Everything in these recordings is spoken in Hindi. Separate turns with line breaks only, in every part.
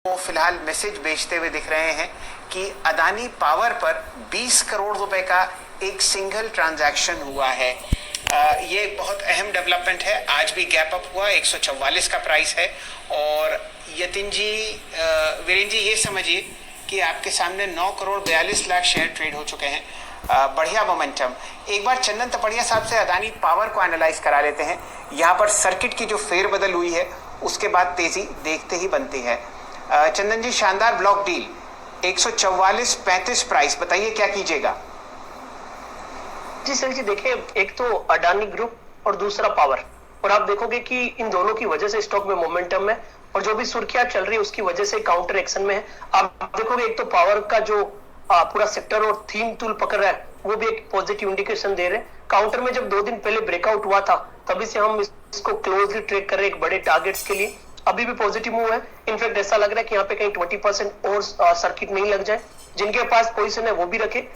वो फिलहाल मैसेज भेजते हुए दिख रहे हैं कि अदानी पावर पर 20 करोड़ रुपए का एक सिंगल ट्रांजैक्शन हुआ है। ये एक बहुत अहम डेवलपमेंट है। आज भी गैप अप हुआ, 144 का प्राइस है। और यतिन जी, वीरेन जी, ये समझिए कि आपके सामने 9 करोड़ 42 लाख शेयर ट्रेड हो चुके हैं। बढ़िया मोमेंटम। एक बार चंदन तपड़िया साहब से अदानी पावर को एनालाइज करा लेते हैं। यहाँ पर सर्किट की जो फेरबदल हुई है उसके बाद तेजी देखते ही बनती है। चंदन जी, शानदार ब्लॉक डील, 144.35 प्राइस, बताइए क्या कीजिएगा?
जी सर जी, देखिए, एक तो अडानी ग्रुप और दूसरा पावर, और आप देखोगे कि इन दोनों की वजह से स्टॉक में मोमेंटम है और जो भी सुर्खियां चल रही है उसकी वजह से काउंटर एक्शन में है। आप देखोगे एक तो पावर का जो पूरा सेक्टर और थीम टूल पकड़ रहा है वो भी एक पॉजिटिव इंडिकेशन दे रहे हैं। काउंटर में जब 2 दिन पहले ब्रेकआउट हुआ था तभी से हम इसको क्लोजली ट्रेड कर रहे हैं एक बड़े टारगेट्स के लिए। अभी भी पॉजिटिव मूव है। इनफैक्ट ऐसा लग रहा है कि यहाँ पे कहीं 20% और सर्किट नहीं लग जाए। जिनके पास पोजीशन है वो भी रखे,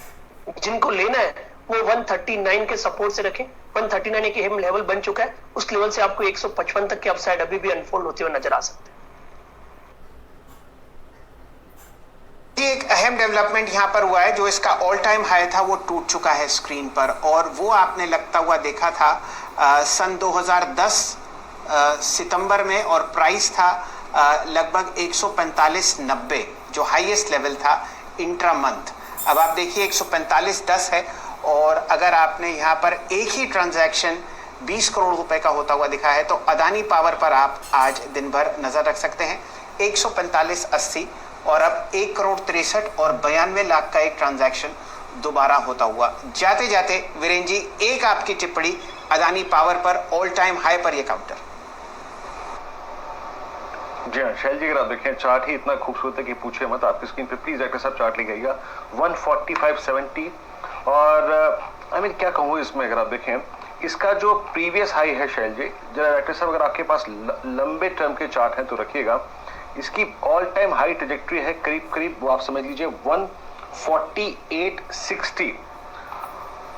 जिनको लेना है वो 139 के सपोर्ट से रखें। 139 एक अहम लेवल बन चुका है, उस लेवल से आपको 155 तक के अपसाइड अभी भी अनफोल्ड होते हुए नजर आ सकते हैं।
एक अहम डेवलपमेंट यहाँ पर हुआ है, जो इसका ऑल टाइम हाई था वो टूट चुका है स्क्रीन पर, और वो आपने लगता हुआ देखा था सन 2010 सितंबर में, और प्राइस था लगभग 145.90, जो हाईएस्ट लेवल था इंट्रा मंथ। अब आप देखिए 145.10 है, और अगर आपने यहाँ पर एक ही ट्रांजैक्शन 20 करोड़ रुपए का होता हुआ दिखा है तो अदानी पावर पर आप आज दिन भर नजर रख सकते हैं। 145.80 और अब 1 करोड़ 63 और 92 लाख का एक ट्रांजैक्शन दोबारा होता हुआ। जाते जाते वीरेन जी, एक आपकी टिप्पणी अदानी पावर पर ऑल टाइम हाई पर यह काउंटर।
जी हाँ शैल जी, अगर आप देखें चार्ट ही इतना खूबसूरत है कि पूछे मत। आपकी स्क्रीन पे प्लीज जाकर सब चार्ट लिखाइएगा 145.70। और क्या कहूँ इसमें, अगर आप देखें इसका जो प्रीवियस हाई है शैल जी, जरा डायरेक्टर साहब अगर आपके पास लंबे टर्म के चार्ट हैं तो रखिएगा। इसकी ऑल टाइम हाई ट्रेजेक्ट्री है करीब करीब, वो आप समझ लीजिए 148.60।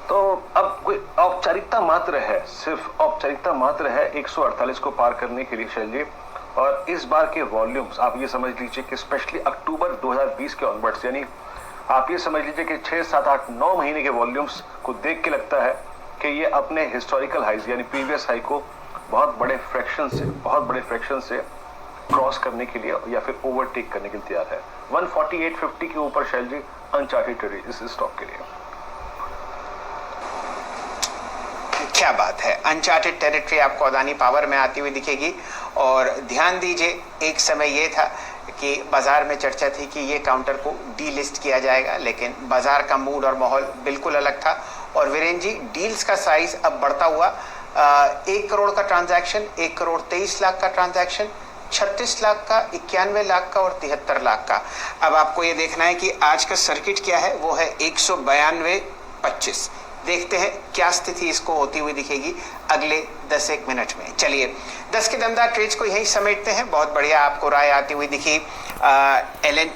तो अब कोई औपचारिकता मात्र है, सिर्फ औपचारिकता मात्र है 148 को पार करने के लिए शैल जी। और इस बार के वॉल्यूम्स आप ये समझ लीजिए कि स्पेशली अक्टूबर 2020 के ऑनवर्ड्स, यानी आप ये समझ लीजिए कि 6, 7, 8, 9 महीने के वॉल्यूम्स को देख के लगता है कि ये अपने हिस्टोरिकल हाइज यानी प्रीवियस हाई को बहुत बड़े फ्रैक्शन से क्रॉस करने के लिए या फिर ओवरटेक करने के लिए तैयार है। 148.50 के ऊपर शैल जी अनचार्टेड टेरिटरी इस स्टॉक के लिए।
क्या बात है, अनचार्टेड टेरिटरी आपको अदानी पावर में आती हुई दिखेगी। और ध्यान दीजिए, एक समय ये था कि बाजार में चर्चा थी कि ये काउंटर को डीलिस्ट किया जाएगा, लेकिन बाजार का मूड और माहौल बिल्कुल अलग था। और वीरेन जी, डील्स का साइज अब बढ़ता हुआ 1 करोड़ का ट्रांजैक्शन, 1 करोड़ 23 लाख का ट्रांजैक्शन, 36 लाख का, 91 लाख का और 73 लाख का। अब आपको ये देखना है कि आज का सर्किट क्या है, वो है 192.25। देखते हैं क्या स्थिति इसको होती हुई दिखेगी अगले 10-1 मिनट में। चलिए 10 के दमदार ट्रेड्स को यहीं समेटते हैं। बहुत बढ़िया आपको राय आती हुई दिखी। LNT